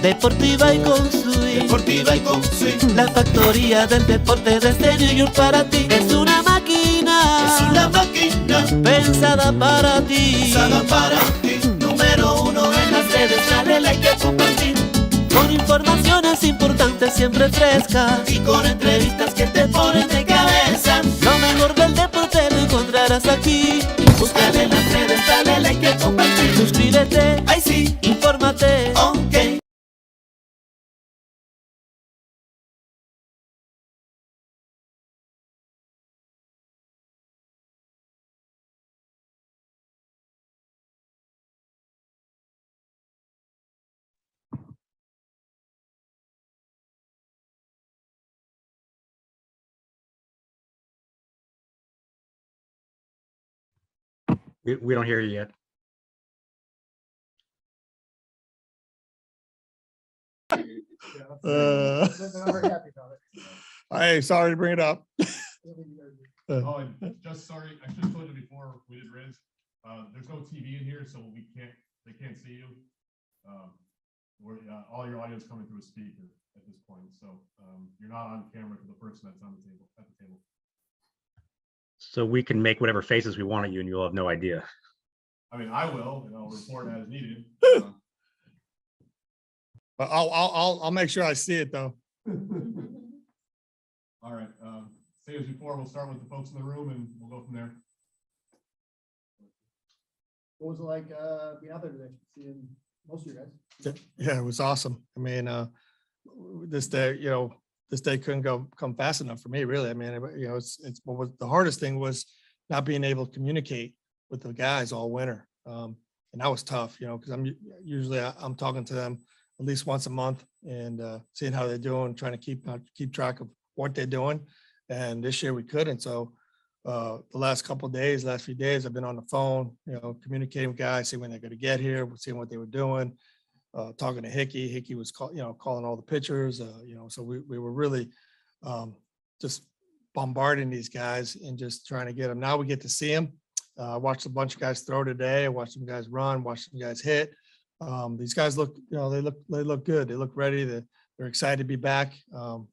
Deportiva y con swing. Deportiva y con swing. La factoría del deporte desde New York para ti. Es una máquina. Es una máquina Pensada para ti. pensada para ti. Número uno en las redes, dale like y compartir. Con informaciones importantes siempre frescas. Y con entrevistas que te ponen de cabeza. Lo mejor del deporte lo encontrarás aquí. Búscale en las redes, dale like y compartir. Suscríbete, Ay sí, infórmate. ok. We don't hear you yet. Hey, sorry to bring it up. Oh, and just sorry, I should have told you before we did Riz. There's no TV in here, so they can't see you. All your audio is coming through a speaker at this point, so you're not on camera for the person that's on the table, at the table. So we can make whatever faces we want at you and you'll have no idea. I mean, I will, and I'll report as needed. But I'll make sure I see it though. All right, same as before, we'll start with the folks in the room and we'll go from there. What was it like being out there today, seeing most of you guys? Yeah, it was awesome. I mean, this day couldn't come fast enough for me, really. I mean, it's what was the hardest thing was not being able to communicate with the guys all winter. And that was tough, because I'm talking to them at least once a month and seeing how they're doing, trying to keep track of what they're doing. And this year we couldn't. So the last few days, I've been on the phone, communicating with guys, seeing when they're going to get here, seeing what they were doing, talking to Hickey. Hickey was calling all the pitchers, so we were really just bombarding these guys and just trying to get them. Now we get to see them. I watched a bunch of guys throw today. I watched some guys run, watched some guys hit. These guys look, they look good. They look ready. They're excited to be back. I'm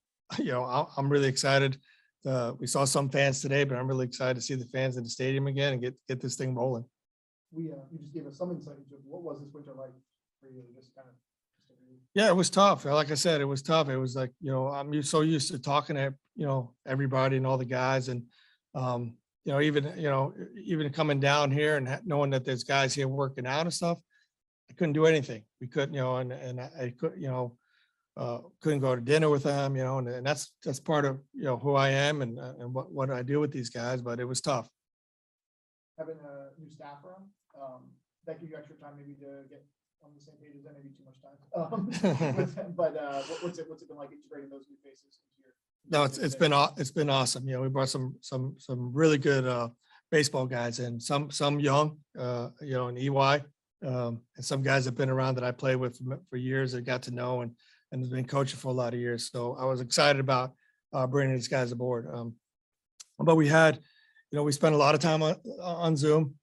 really excited. We saw some fans today, but I'm really excited to see the fans in the stadium again and get this thing rolling. You just gave us some insight into what was this winter like for you, just kind of. Yeah, it was tough. Like I said, it was tough. It was like, I'm so used to talking to, everybody and all the guys. And, even coming down here and knowing that there's guys here working out and stuff, I couldn't do anything. We couldn't, and I could, couldn't go to dinner with them, and that's part of, who I am and what I do with these guys, but it was tough. Having a new staff around, that give you extra time maybe to get on the same page, is that maybe too much time? But what's it been like integrating those new faces into your? No, it's been awesome. We brought some really good baseball guys in, some young, in EY, and some guys have been around that I played with for years that got to know and has been coaching for a lot of years. So I was excited about bringing these guys aboard. But we had, we spent a lot of time on Zoom.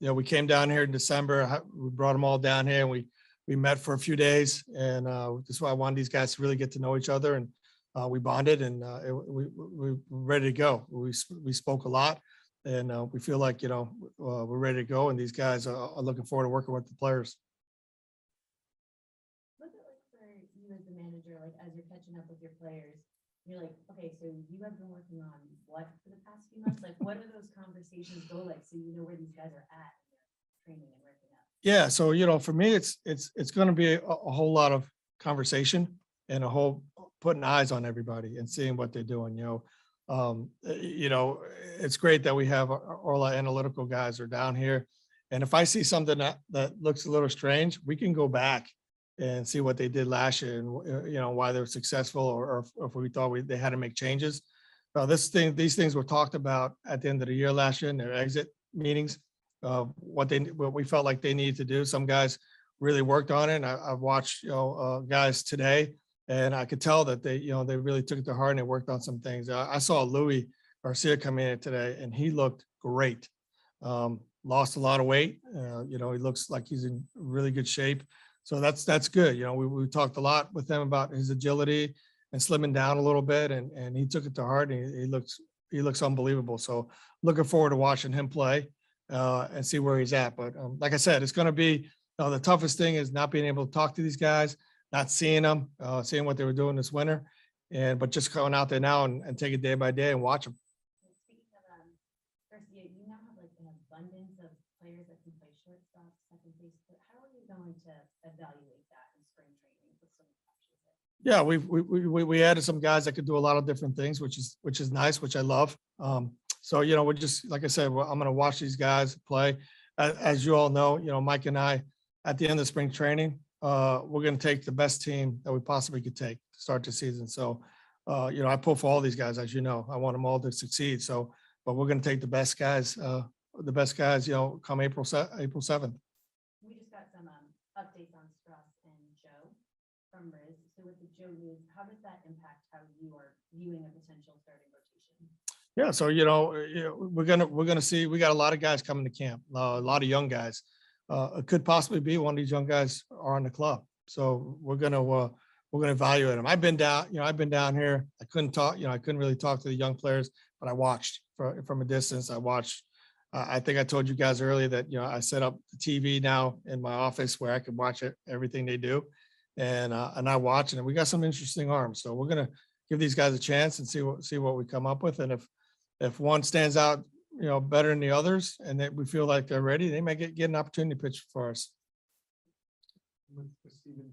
We came down here in December. We brought them all down here and we met for a few days. And that's why I wanted these guys to really get to know each other. And we bonded and we were ready to go. We spoke a lot and we feel like, we're ready to go. And these guys are looking forward to working with the players. What's it like for you as the manager, like as you're catching up with your players, you're like, okay, so you have been working on what for the past few months? Like, what do those conversations go like so you know where these guys are at training and working out? Yeah, so for me, it's going to be a whole lot of conversation and a whole putting eyes on everybody and seeing what they're doing. It's great that we have all our analytical guys are down here, and if I see something that looks a little strange, we can go back and see what they did last year and why they were successful or if we thought they had to make changes. These things were talked about at the end of the year last year in their exit meetings. What we felt like they needed to do. Some guys really worked on it. And I've watched guys today, and I could tell that they really took it to heart and they worked on some things. I saw Louis Garcia come in today, and he looked great. Lost a lot of weight. He looks like he's in really good shape. So that's good. You know, we talked a lot with him about his agility and slimming down a little bit, and he took it to heart, and he looks unbelievable. So looking forward to watching him play and see where he's at. But like I said, it's going to be the toughest thing is not being able to talk to these guys, not seeing them, seeing what they were doing this winter, but just going out there now and take it day by day and watch them. Speaking of, Garcia, you now have like an abundance of players that can play shortstop, second base. But how are you going to evaluate that in spring training with some options there? Yeah, we added some guys that could do a lot of different things, which is nice, which I love. So we're just like I said, I'm going to watch these guys play. As you all know, Mike and I, at the end of spring training, we're going to take the best team that we possibly could take to start the season. So, I pull for all these guys, as you know. I want them all to succeed. So, but we're going to take the best guys, come April 7th. We just got some updates on Strauss and Joe from Riz. So with the Joe news, how does that impact how you are viewing a potential starting rotation? Yeah, so we're gonna see. We got a lot of guys coming to camp, a lot of young guys. It could possibly be one of these young guys are on the club. So we're gonna evaluate them. I've been down here. I couldn't talk. I couldn't really talk to the young players, but I watched from a distance. I watched. I think I told you guys earlier that I set up the TV now in my office where I can watch everything they do, and I watch, and we got some interesting arms. So we're gonna give these guys a chance and see what we come up with, and if one stands out, better than the others, and that we feel like they're ready, they may get an opportunity to pitch for us. With Steven,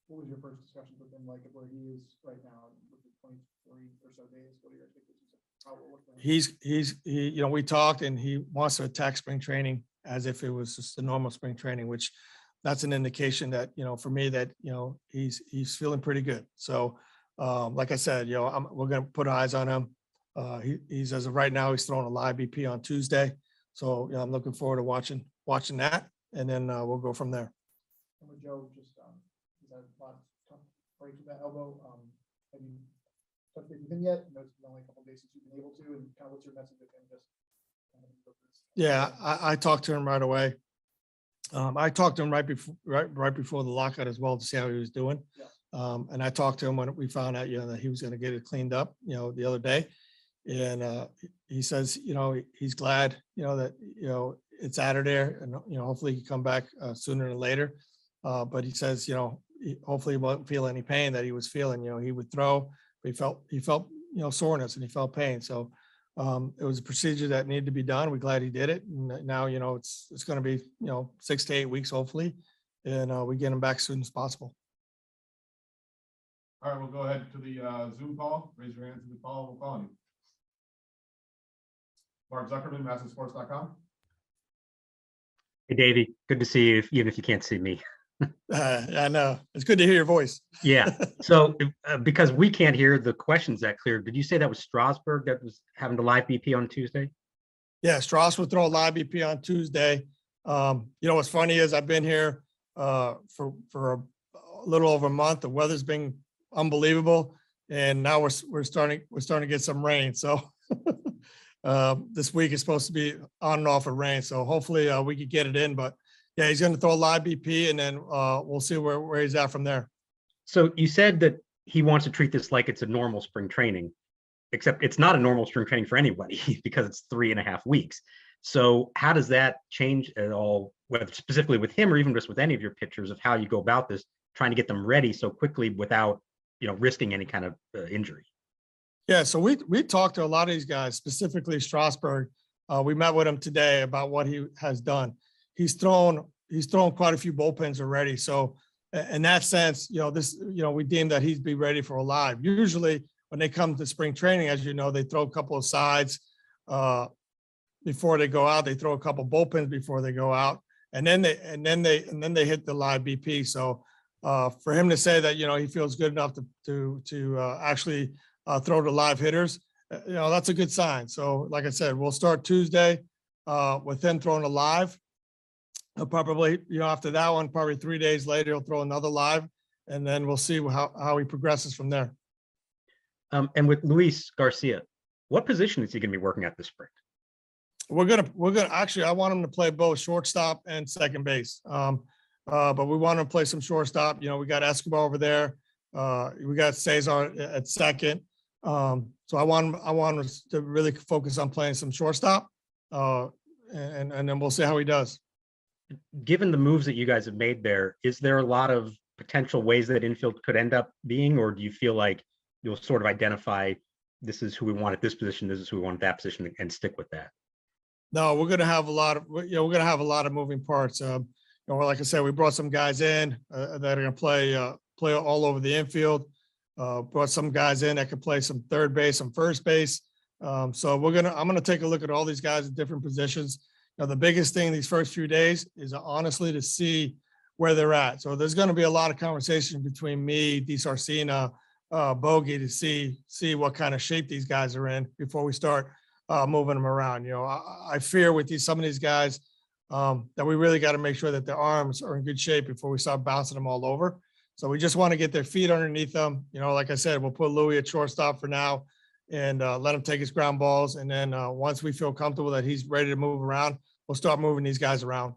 what was your first discussion with him like where he is right now with the 23 or so days? What are your expectations? We talked, and he wants to attack spring training as if it was just a normal spring training, which that's an indication that, for me that, he's feeling pretty good. So, like I said, we're going to put eyes on him. He's as of right now, he's throwing a live BP on Tuesday. So I'm looking forward to watching that, and then we'll go from there. And with Joe, just he's had a lot of breaks with that elbow. Have you touched base with him yet? It's been only a couple of days since you've been able to, and kind of what's your message with him? Yeah, I talked to him right away. I talked to him right before the lockout as well to see how he was doing. Yeah. And I talked to him when we found out, that he was going to get it cleaned up, the other day. And he says, he's glad, that, it's out of there, and, hopefully he can come back sooner than later. But he says, hopefully he won't feel any pain that he was feeling. He would throw, but he felt, soreness, and he felt pain. So it was a procedure that needed to be done. We're glad he did it. And now, it's going to be, 6 to 8 weeks, hopefully. And we get him back as soon as possible. All right, we'll go ahead to the Zoom call. Raise your hand to the call. We'll call you. Mark Zuckerman, MassonSports.com. Hey, Davey, good to see you, even if you can't see me. I know. It's good to hear your voice. Yeah. So because we can't hear the questions that clear, did you say that was Strasburg that was having the live BP on Tuesday? Yeah, Strauss would throw a live BP on Tuesday. What's funny is I've been here for a little over a month. The weather's been unbelievable, and now we're starting to get some rain. So this week is supposed to be on and off of rain. So hopefully we could get it in. But yeah, he's going to throw a live BP, and then we'll see where he's at from there. So you said that he wants to treat this like it's a normal spring training, except it's not a normal spring training for anybody because it's 3.5 weeks. So how does that change at all, whether specifically with him or even just with any of your pitchers, of how you go about this, trying to get them ready so quickly without, risking any kind of injury? Yeah, so we talked to a lot of these guys, specifically Strasburg. We met with him today about what he has done. He's thrown quite a few bullpens already. So in that sense, we deem that he'd be ready for a live. Usually when they come to spring training, as you know, they throw a couple of sides before they go out. They throw a couple of bullpens before they go out, and then they hit the live BP. So for him to say that he feels good enough to actually throw to live hitters, that's a good sign. So like I said, we'll start Tuesday with him throwing a live. He'll probably, after that one, probably 3 days later, he'll throw another live, and then we'll see how he progresses from there. And with Luis Garcia, what position is he going to be working at this spring? We're gonna actually, I want him to play both shortstop and second base. but we want to play some shortstop. You know, we got Escobar over there. We got Cesar at second. So I want us to really focus on playing some shortstop, and then we'll see how he does. Given the moves that you guys have made there, is there a lot of potential ways that infield could end up being, or do you feel like you'll sort of identify this is who we want at this position, this is who we want at that position, and stick with that? No, we're going to have a lot of, we're going to have a lot of moving parts. You know, like I said, we brought some guys in that are going to play all over the infield. Brought some guys in that can play some third base, some first base. So I'm going to take a look at all these guys at different positions. Now, the biggest thing these first few days is honestly to see where they're at. So there's going to be a lot of conversation between me, DeSarcina, Bogey to see what kind of shape these guys are in before we start moving them around. You know, I fear with some of these guys that we really got to make sure that their arms are in good shape before we start bouncing them all over. So we just want to get their feet underneath them. You know, like I said, we'll put Louis at shortstop for now and let him take his ground balls. And then once we feel comfortable that he's ready to move around, we'll start moving these guys around.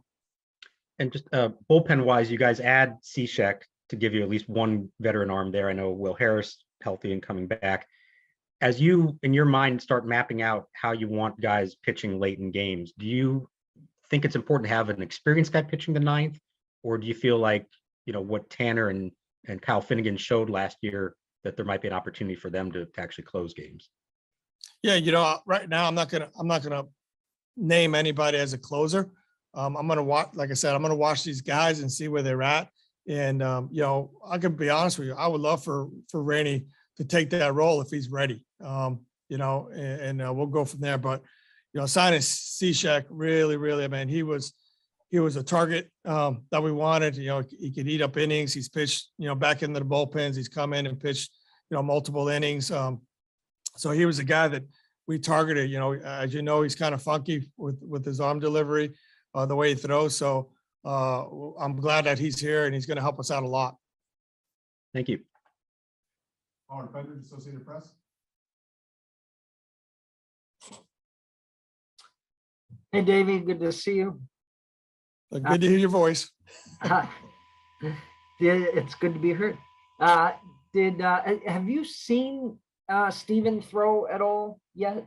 And just bullpen wise, you guys add Cishek to give you at least one veteran arm there. I know Will Harris healthy and coming back. As you, in your mind, start mapping out how you want guys pitching late in games, do you think it's important to have an experienced guy pitching the ninth? Or do you feel like, you know, what Tanner and Kyle Finnegan showed last year, that there might be an opportunity for them to actually close games? Yeah, you know, right now I'm not gonna name anybody as a closer. I'm gonna watch, like I said, I'm gonna watch these guys and see where they're at. And you know, I can be honest with you, I would love for Rainey to take that role if he's ready. You know, and we'll go from there. But you know, signing Cishek really, I mean, he was a target that we wanted. You know, he could eat up innings. He's pitched, you know, back into the bullpens. He's come in and pitched, you know, multiple innings. So he was a guy that we targeted. You know, as you know, he's kind of funky with his arm delivery, the way he throws. So I'm glad that he's here and he's going to help us out a lot. Thank you. Howard Fender, Associated Press. Hey, Davey, good to see you. Good to hear your voice. Yeah, it's good to be heard. Have you seen Steven throw at all yet?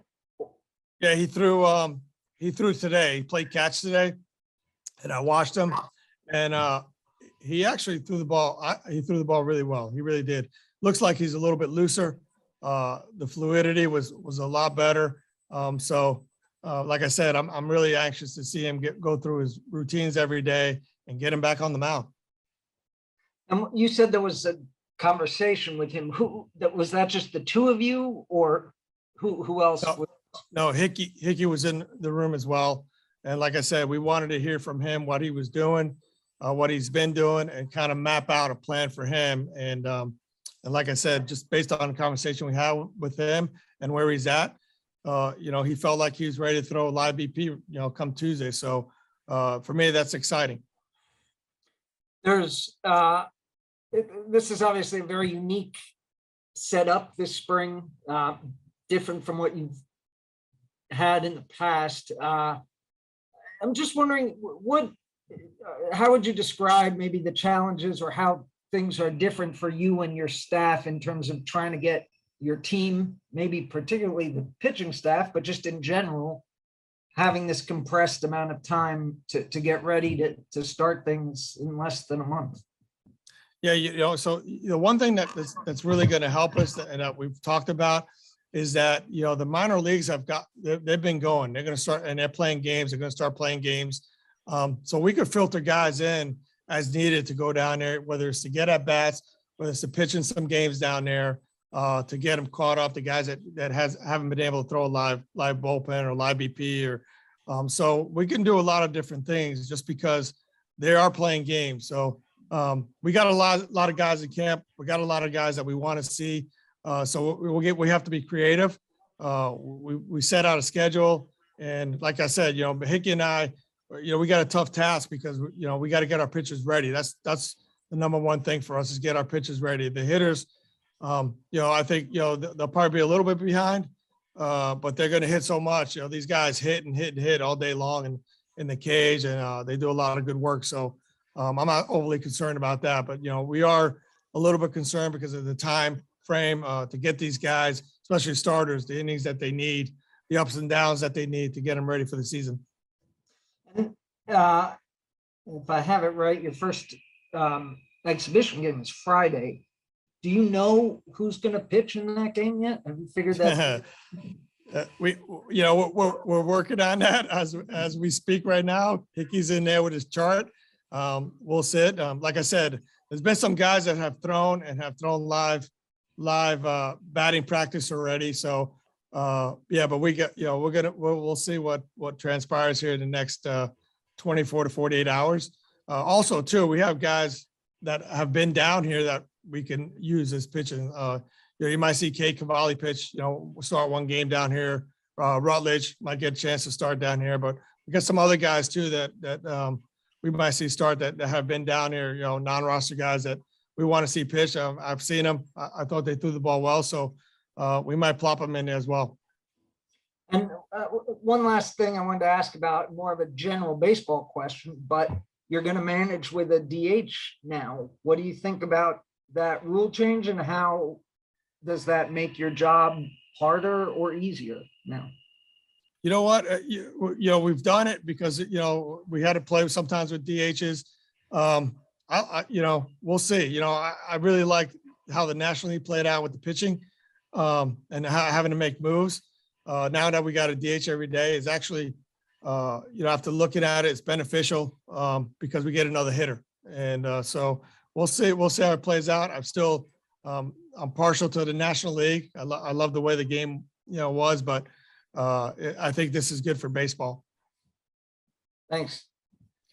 Yeah, he threw today. He played catch today, and I watched him, and he actually threw the ball. He threw the ball really well. He really did. Looks like he's a little bit looser. The fluidity was a lot better. Like I said, I'm really anxious to see him go through his routines every day and get him back on the mound. And you said there was a conversation with him. Was that just the two of you, or who else? No, Hickey was in the room as well. And like I said, we wanted to hear from him what he was doing, what he's been doing, and kind of map out a plan for him. And like I said, just based on the conversation we had with him and where he's at, you know, he felt like he was ready to throw a live BP, you know, come Tuesday. So for me, that's exciting. This is obviously a very unique setup this spring, different from what you've had in the past. I'm just wondering, how would you describe maybe the challenges or how things are different for you and your staff in terms of trying to get your team, maybe particularly the pitching staff, but just in general, having this compressed amount of time to get ready to start things in less than a month? Yeah, you know, so the one thing that's really going to help us and that we've talked about is that, you know, the minor leagues they've been going. They're going to start, and they're playing games. They're going to start playing games. So we could filter guys in as needed to go down there, whether it's to get at bats, whether it's to pitch in some games down there, to get them caught up, the guys that haven't been able to throw a live bullpen or live BP or so we can do a lot of different things just because they are playing games. So we got a lot of guys in camp. We got a lot of guys that we want to see. So we have to be creative. We set out a schedule, and like I said, you know, Hickey and I, you know, we got a tough task because, you know, we got to get our pitchers ready. That's the number one thing for us is get our pitchers ready. The hitters, you know, I think, you know, they'll probably be a little bit behind, but they're going to hit so much. You know, these guys hit and hit and hit all day long in the cage, and they do a lot of good work. So I'm not overly concerned about that, but we are a little bit concerned because of the time frame to get these guys, especially starters, the innings that they need, the ups and downs that they need to get them ready for the season. And, if I have it right, your first exhibition game is Friday. Do you know who's going to pitch in that game yet? Have you figured that? We're working on that as we speak right now. Hickey's in there with his chart. We'll sit. Like I said, there's been some guys that have thrown live batting practice already. So but we'll see what transpires here in the next 24 to 48 hours. Also too, we have guys that have been down here that we can use as pitching. You might see Kate Cavalli pitch, start one game down here. Rutledge might get a chance to start down here, but we got some other guys too that we might see start that have been down here, non-roster guys that we want to see pitch. I've seen them. I thought they threw the ball well, so we might plop them in there as well. And one last thing I wanted to ask about, more of a general baseball question, but you're going to manage with a DH now. What do you think about that rule change, and how does that make your job harder or easier now? You know what? We've done it because, we had to play sometimes with DHs. We'll see. I really like how the National League played out with the pitching and having to make moves. Now that we got a DH every day is actually, after looking at it, it's beneficial because we get another hitter. And so we'll see how it plays out. I'm partial to the National League. I love the way the game, was, but I think this is good for baseball. Thanks.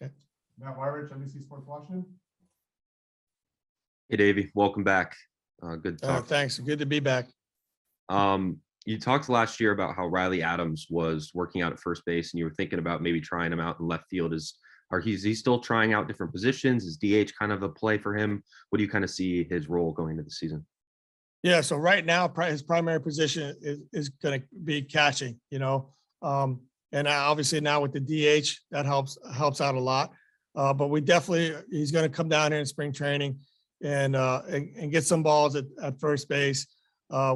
Okay. Matt Wyrich, NBC Sports Washington. Hey, Davey, welcome back. Good to talk. Thanks. Good to be back. You talked last year about how Riley Adams was working out at first base, and you were thinking about maybe trying him out in left field. Is he still trying out different positions? Is DH kind of a play for him? What do you kind of see his role going into the season? Yeah, so right now his primary position is going to be catching, and obviously now with the DH that helps out a lot. But he's going to come down here in spring training and get some balls at first base.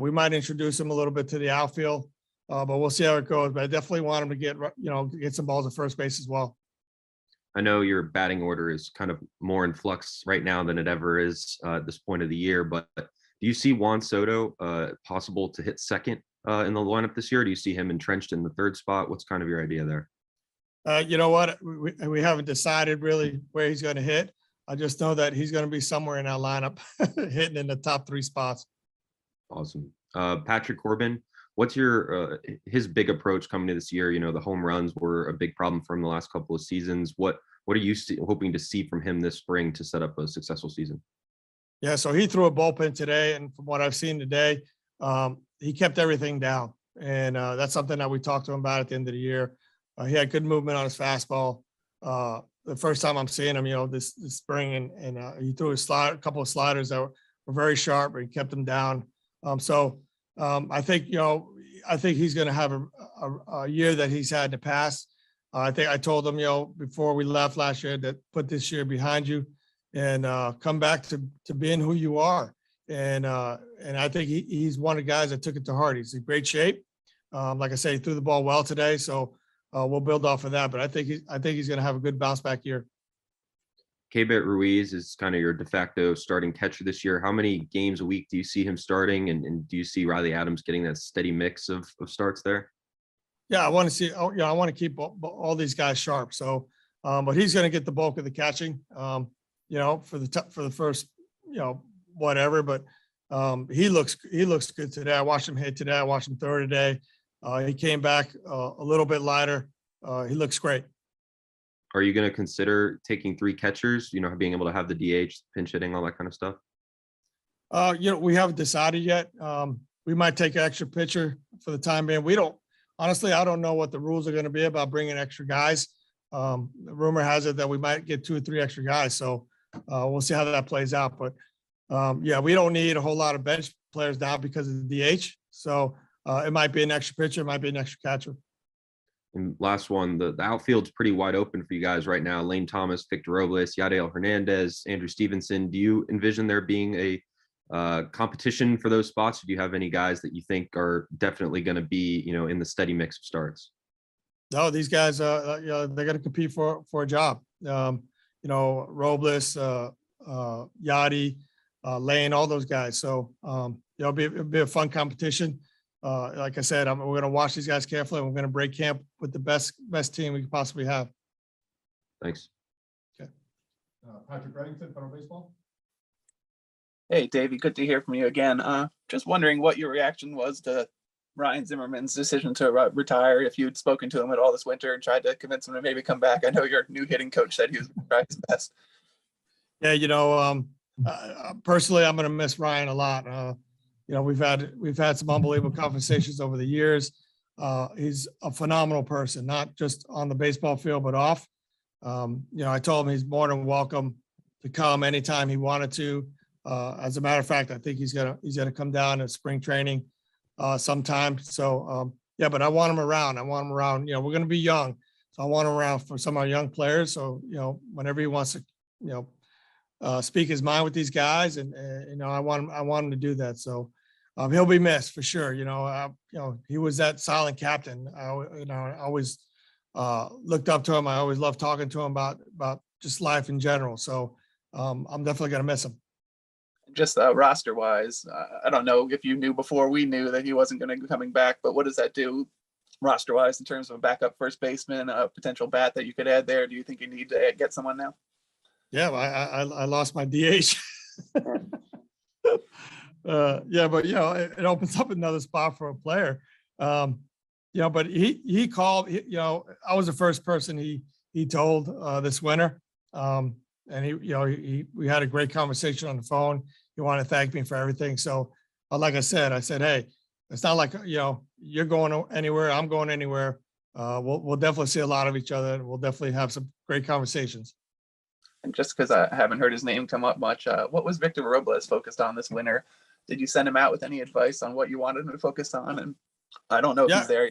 We might introduce him a little bit to the outfield, but we'll see how it goes. But I definitely want him to get some balls at first base as well. I know your batting order is kind of more in flux right now than it ever is at this point of the year, but do you see Juan Soto possible to hit second in the lineup this year? Or do you see him entrenched in the third spot? What's kind of your idea there? You know what? We haven't decided really where he's going to hit. I just know that he's going to be somewhere in our lineup hitting in the top 3 spots. Awesome. Patrick Corbin, what's his big approach coming to this year? The home runs were a big problem for him the last couple of seasons. What are you hoping to see from him this spring to set up a successful season? Yeah, so he threw a bullpen today, and from what I've seen today, he kept everything down, and that's something that we talked to him about at the end of the year. He had good movement on his fastball. The first time I'm seeing him, this spring, and he threw a couple of sliders that were very sharp, but he kept them down. I think he's going to have a year that he's had in the past. I think I told him, before we left last year, that put this year behind you and come back to being who you are. And I think he's one of the guys that took it to heart. He's in great shape. Like I said, he threw the ball well today, so we'll build off of that. But I think he's going to have a good bounce back year. Keibert Ruiz is kind of your de facto starting catcher this year. How many games a week do you see him starting? And do you see Riley Adams getting that steady mix of starts there? Yeah, I want to see. I want to keep all these guys sharp. So, but he's going to get the bulk of the catching. For the first, whatever. But he looks good today. I watched him hit today. I watched him throw today. He came back a little bit lighter. He looks great. Are you going to consider taking 3 catchers? Being able to have the DH, pinch hitting, all that kind of stuff. We haven't decided yet. We might take an extra pitcher for the time being. Honestly, I don't know what the rules are going to be about bringing extra guys. The rumor has it that we might get 2 or 3 extra guys. So we'll see how that plays out. But we don't need a whole lot of bench players now because of the DH. So it might be an extra pitcher, it might be an extra catcher. And last one, the outfield's pretty wide open for you guys right now. Lane Thomas, Victor Robles, Yadiel Hernandez, Andrew Stevenson. Do you envision there being a competition for those spots? Or do you have any guys that you think are definitely going to be, in the steady mix of starts? No, these guys, they're going to compete for a job. Robles, Yadi, Lane, all those guys. So, it'll be a fun competition. Like I said, we're going to watch these guys carefully. And we're going to break camp with the best team we could possibly have. Thanks. Okay. Patrick Reddington, Federal Baseball. Hey, Davey, good to hear from you again. Just wondering what your reaction was to Ryan Zimmerman's decision to retire, if you'd spoken to him at all this winter and tried to convince him to maybe come back. I know your new hitting coach said he was going to try his best. Yeah, personally, I'm going to miss Ryan a lot. We've had some unbelievable conversations over the years. He's a phenomenal person, not just on the baseball field, but off. I told him he's more than welcome to come anytime he wanted to. As a matter of fact, I think he's gonna come down at spring training sometime. So yeah, but I want him around. We're gonna be young, so I want him around for some of our young players. So whenever he wants to, speak his mind with these guys, and I want him to do that. So he'll be missed for sure. He was that silent captain. I always looked up to him. I always loved talking to him about just life in general. So I'm definitely gonna miss him. Just roster wise, I don't know if you knew before we knew that he wasn't going to be coming back, but what does that do roster wise in terms of a backup first baseman, a potential bat that you could add there? Do you think you need to get someone now? Yeah, I lost my DH. Yeah, but it opens up another spot for a player. But he called. I was the first person he told this winter, and we had a great conversation on the phone. He wanted to thank me for everything. So, like I said, hey, it's not like you're going anywhere, I'm going anywhere. We'll definitely see a lot of each other, and we'll definitely have some great conversations. And just because I haven't heard his name come up much, what was Victor Robles focused on this winter? Did you send him out with any advice on what you wanted him to focus on? And I don't know if he's there,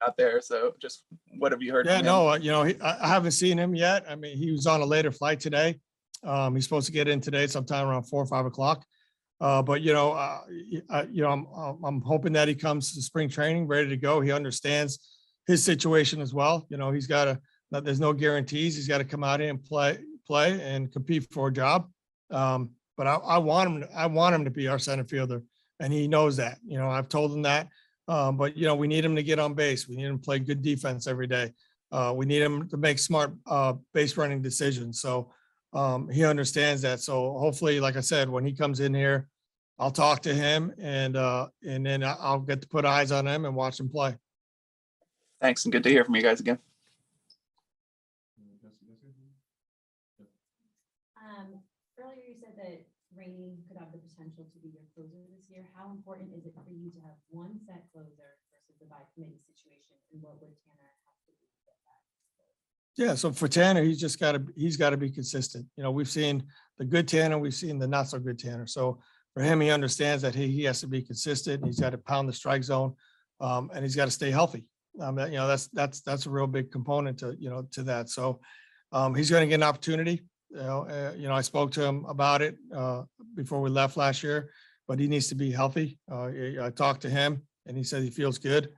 out there. So just what have you heard? Yeah, from no, I haven't seen him yet. I mean, he was on a later flight today. He's supposed to get in today sometime around 4 or 5 o'clock. But I'm hoping that he comes to spring training ready to go. He understands his situation as well. There's no guarantees. He's got to come out here and play and compete for a job. But I want him to be our center fielder, and he knows that. I've told him that. But we need him to get on base. We need him to play good defense every day. We need him to make smart base running decisions. So he understands that. So hopefully, like I said, when he comes in here, I'll talk to him, and then I'll get to put eyes on him and watch him play. Thanks, and good to hear from you guys again. Earlier you said that Rainey could have the potential to be your closer this year. How important is it for you to have one set closer versus the by committee situation, and what would Tanner have to do to get that? Yeah, so for Tanner, he's got to be consistent. We've seen the good Tanner, we've seen the not so good Tanner. So for him, he understands that he has to be consistent. He's got to pound the strike zone, and he's got to stay healthy. That's a real big component to that. So he's going to get an opportunity. I spoke to him about it before we left last year, but he needs to be healthy. I talked to him, and he said he feels good.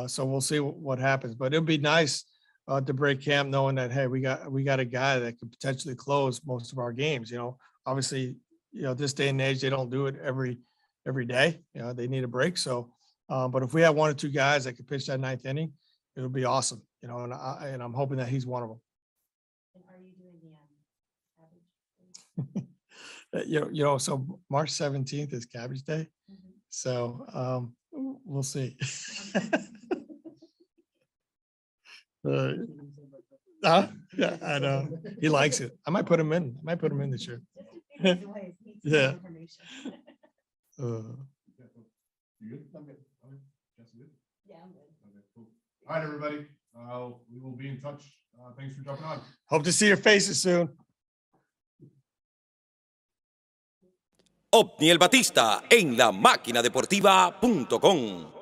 So we'll see what happens. But it'll be nice to break camp knowing that, hey, we got a guy that could potentially close most of our games. Obviously, this day and age, they don't do it every day. They need a break. So, but if we have one or two guys that could pitch that ninth inning, it'll be awesome. And I'm hoping that he's one of them. And are you doing the cabbage? So March 17th is Cabbage Day. Mm-hmm. So we'll see. Yeah, I know. He likes it. I might put him in. This year. Yeah. You good? I'm good. Okay. Jesse, good? Yeah, I'm good. Okay, cool. All right, everybody. We will be in touch. Thanks for jumping on. Hope to see your faces soon. Otniel Batista en la máquina deportiva.com.